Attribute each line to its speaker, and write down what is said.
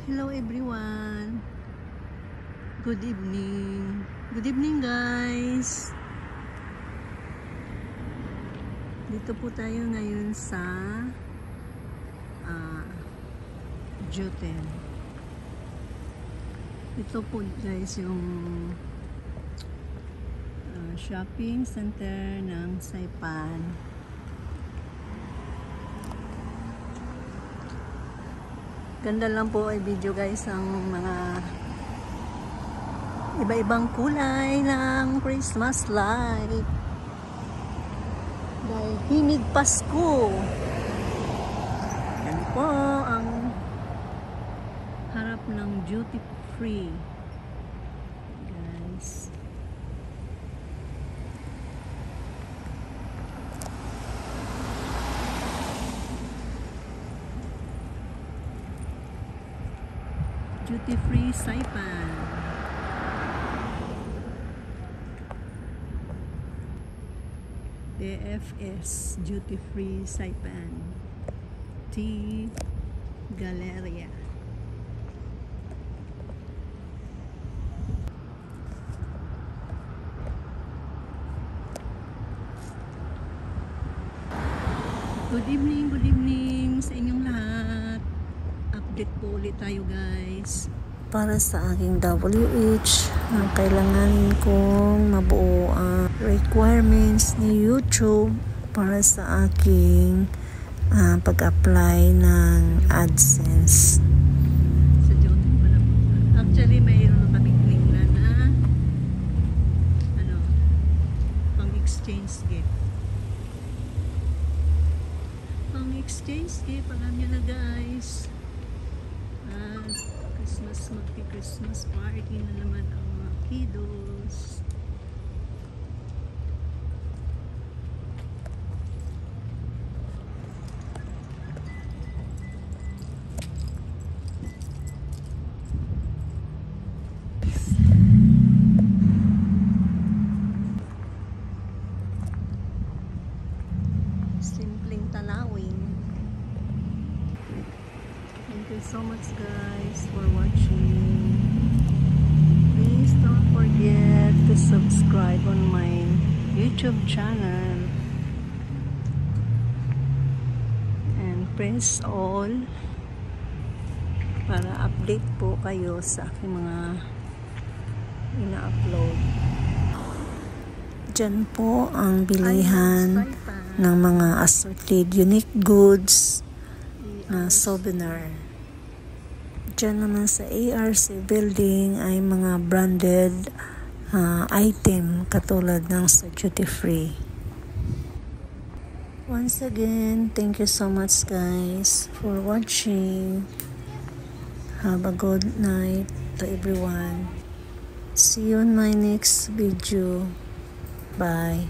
Speaker 1: Hello everyone. Good evening. Good evening guys. Dito po tayo ngayon sa Juten. Ito po guys yung shopping center ng Saipan. Ganda lang po ay video guys ang mga iba-ibang kulay ng Christmas light. Dahil himig Pasko. Yan po ang harap ng duty free. Guys. Duty free Saipan. DFS Duty Free Saipan. T Galleria. Good evening sa inyong lahat. Update po ulit tayo guys.
Speaker 2: Para sa aking WH, kailangan kong mabuo ang requirements ni YouTube para sa aking pag-apply ng AdSense.
Speaker 1: Sa Juten pala po. Actually, mayroon kaming klingla na pang-exchange gift. Pang-exchange gift, alam nyo na guys. Magti-Christmas party na naman ang mga kiddos. Simpleng tanawin. Thank you so much guys for watching. Please don't forget to subscribe on my YouTube channel and press all para update po kayo sa aking mga ina-upload.
Speaker 2: Diyan po ang bilihan ng mga assorted unique goods na souvenir. Diyan naman sa ARC building ay mga branded item katulad ng sa duty free. Once again, thank you so much guys for watching. Have a good night to everyone. See you in my next video. Bye.